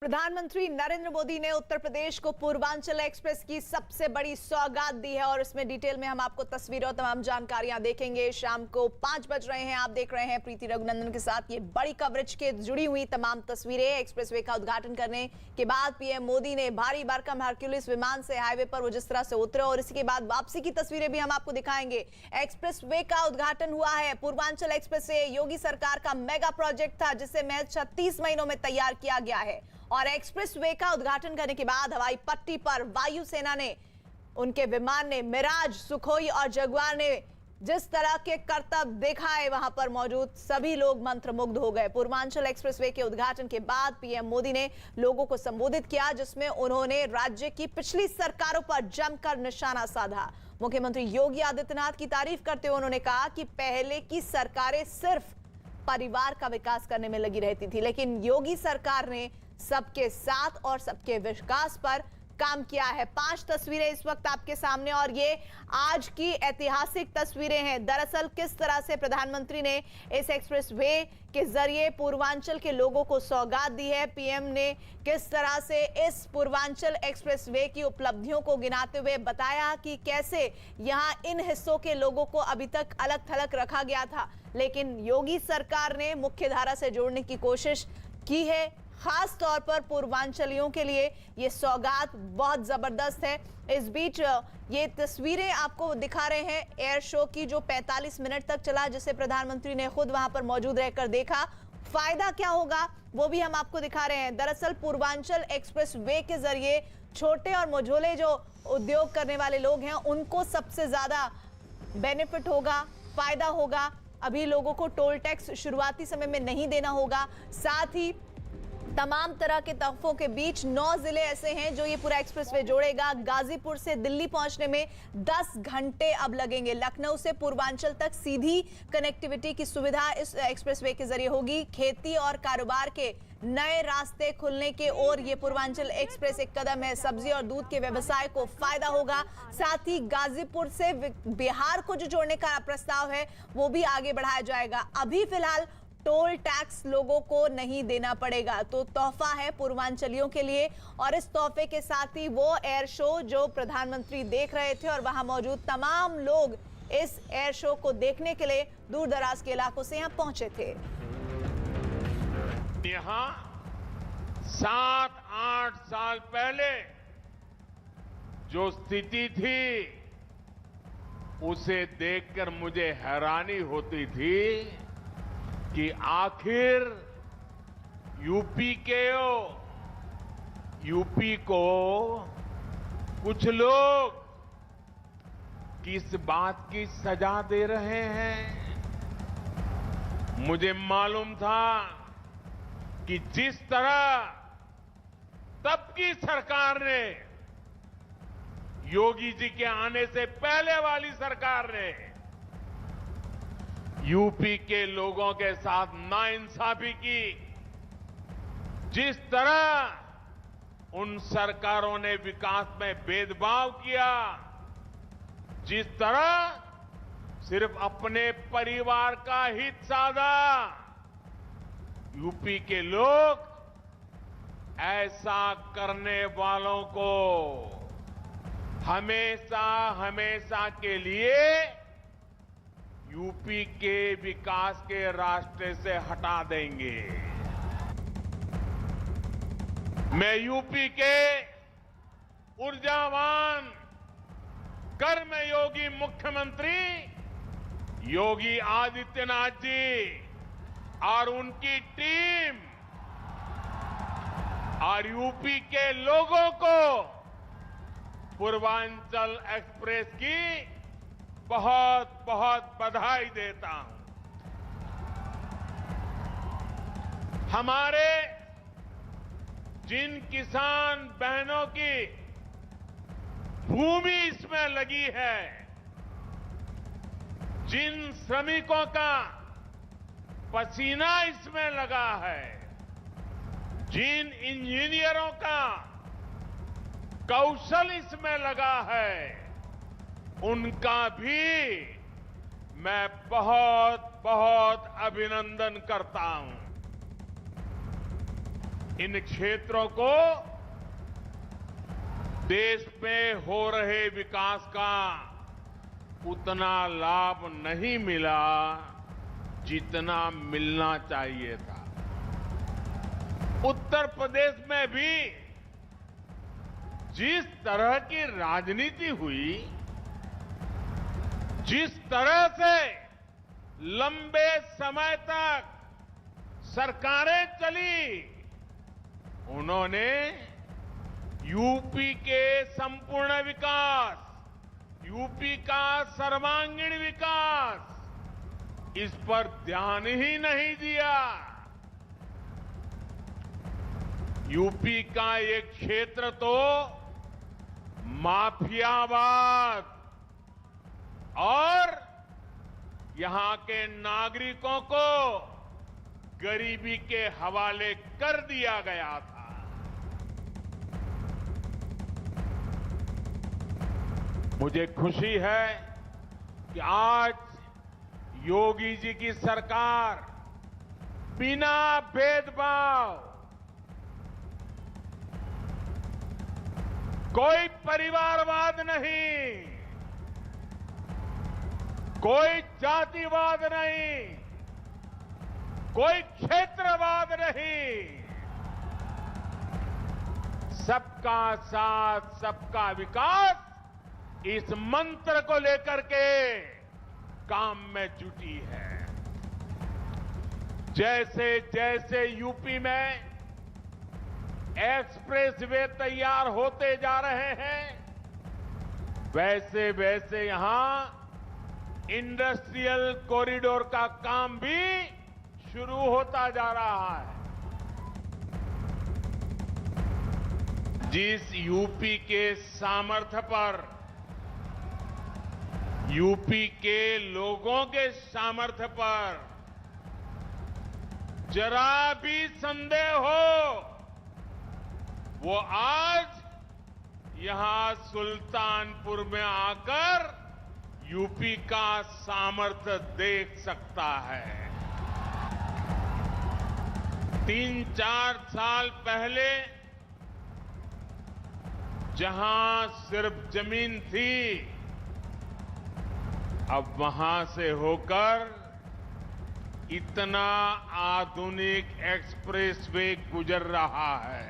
प्रधानमंत्री नरेंद्र मोदी ने उत्तर प्रदेश को पूर्वांचल एक्सप्रेस की सबसे बड़ी सौगात दी है और इसमें डिटेल में हम आपको तस्वीरों और तमाम जानकारियां देखेंगे। शाम को 5 बज रहे हैं, आप देख रहे हैं प्रीति रघुनंदन के साथ ये बड़ी कवरेज के जुड़ी हुई तमाम तस्वीरें। एक्सप्रेसवे का उद्घाटन करने के बाद पीएम मोदी ने भारी भरकम हरक्यूलिस विमान से हाईवे पर वो जिस तरह से उतरे और इसके बाद वापसी की तस्वीरें भी हम आपको दिखाएंगे। एक्सप्रेसवे का उद्घाटन हुआ है। पूर्वांचल एक्सप्रेसवे योगी सरकार का मेगा प्रोजेक्ट था जिसे महज 36 महीनों में तैयार किया गया है और एक्सप्रेसवे का उद्घाटन करने के बाद हवाई पट्टी पर वायुसेना ने, उनके विमान ने, मिराज, सुखोई और जगुआर ने जिस तरह के करतब देखा है, वहां पर मौजूद सभी लोग मंत्रमुग्ध हो गए। पूर्वांचल एक्सप्रेसवे के उद्घाटन के बाद पीएम मोदी ने लोगों को संबोधित किया जिसमें उन्होंने राज्य की पिछली सरकारों पर जमकर निशाना साधा। मुख्यमंत्री योगी आदित्यनाथ की तारीफ करते हुए उन्होंने कहा कि पहले की सरकारें सिर्फ परिवार का विकास करने में लगी रहती थी, लेकिन योगी सरकार ने सबके साथ और सबके विकास पर काम किया है। 5 तस्वीरें इस वक्त आपके सामने और ये आज की ऐतिहासिक तस्वीरें हैं। दरअसल किस तरह से प्रधानमंत्री ने इस एक्सप्रेसवे के जरिए पूर्वांचल के लोगों को सौगात दी है। पीएम ने किस तरह से इस पूर्वांचल एक्सप्रेसवे की उपलब्धियों को गिनाते हुए बताया कि कैसे यहां इन हिस्सों के लोगों को अभी तक अलग थलग रखा गया था, लेकिन योगी सरकार ने मुख्य धारा से जोड़ने की कोशिश की है। खास तौर पर पूर्वांचलियों के लिए ये सौगात बहुत जबरदस्त है। इस बीच ये तस्वीरें आपको दिखा रहे हैं एयर शो की जो 45 मिनट तक चला, जिसे प्रधानमंत्री ने खुद वहां पर मौजूद रहकर देखा। फायदा क्या होगा वो भी हम आपको दिखा रहे हैं। दरअसल पूर्वांचल एक्सप्रेस वे के जरिए छोटे और मझोले जो उद्योग करने वाले लोग हैं उनको सबसे ज्यादा बेनिफिट होगा, फायदा होगा। अभी लोगों को टोल टैक्स शुरुआती समय में नहीं देना होगा। साथ ही तमाम तरह के तहफों के बीच 9 जिले ऐसे हैं जो ये पूरा एक्सप्रेसवे जोड़ेगा। गाजीपुर से दिल्ली पहुंचने में 10 घंटे अब लगेंगे। लखनऊ से पूर्वांचल तक सीधी कनेक्टिविटी की सुविधा इस एक्सप्रेसवे के जरिए होगी। खेती और कारोबार के नए रास्ते खुलने के ओर ये पूर्वांचल एक्सप्रेस एक कदम है। सब्जी और दूध के व्यवसाय को फायदा होगा। साथ ही गाजीपुर से बिहार को जो जोड़ने का प्रस्ताव है वो भी आगे बढ़ाया जाएगा। अभी फिलहाल टोल टैक्स लोगों को नहीं देना पड़ेगा, तो तोहफा है पूर्वांचलियों के लिए। और इस तोहफे के साथ ही वो एयर शो जो प्रधानमंत्री देख रहे थे और वहां मौजूद तमाम लोग इस एयर शो को देखने के लिए दूर दराज के इलाकों से यहां पहुंचे थे। यहां 7-8 साल पहले जो स्थिति थी उसे देखकर मुझे हैरानी होती थी कि आखिर यूपी को कुछ लोग किस बात की सजा दे रहे हैं। मुझे मालूम था कि जिस तरह तब की सरकार ने, योगी जी के आने से पहले वाली सरकार ने यूपी के लोगों के साथ नाइंसाफी की, जिस तरह उन सरकारों ने विकास में भेदभाव किया, जिस तरह सिर्फ अपने परिवार का हित साधा, यूपी के लोग ऐसा करने वालों को हमेशा हमेशा के लिए यूपी के विकास के रास्ते से हटा देंगे। मैं यूपी के ऊर्जावान, कर्मयोगी मुख्यमंत्री योगी आदित्यनाथ जी और उनकी टीम और यूपी के लोगों को पूर्वांचल एक्सप्रेस की बहुत बहुत बधाई देता हूं। हमारे जिन किसान बहनों की भूमि इसमें लगी है, जिन श्रमिकों का पसीना इसमें लगा है, जिन इंजीनियरों का कौशल इसमें लगा है, उनका भी मैं बहुत बहुत अभिनंदन करता हूं। इन क्षेत्रों को देश में हो रहे विकास का उतना लाभ नहीं मिला जितना मिलना चाहिए था। उत्तर प्रदेश में भी जिस तरह की राजनीति हुई, जिस तरह से लंबे समय तक सरकारें चली, उन्होंने यूपी के संपूर्ण विकास, यूपी का सर्वांगीण विकास, इस पर ध्यान ही नहीं दिया। यूपी का ये क्षेत्र तो माफियावाद और यहां के नागरिकों को गरीबी के हवाले कर दिया गया था। मुझे खुशी है कि आज योगी जी की सरकार बिना भेदभाव, कोई परिवारवाद नहीं, कोई जातिवाद नहीं, कोई क्षेत्रवाद नहीं, सबका साथ सबका विकास, इस मंत्र को लेकर के काम में जुटी है। जैसे जैसे यूपी में एक्सप्रेसवे तैयार होते जा रहे हैं, वैसे वैसे यहां इंडस्ट्रियल कॉरिडोर का काम भी शुरू होता जा रहा है। जिस यूपी के सामर्थ्य पर, यूपी के लोगों के सामर्थ्य पर जरा भी संदेह हो, वो आज यहां सुल्तानपुर में आकर यूपी का सामर्थ्य देख सकता है। 3-4 साल पहले जहां सिर्फ जमीन थी, अब वहां से होकर इतना आधुनिक एक्सप्रेसवे गुजर रहा है।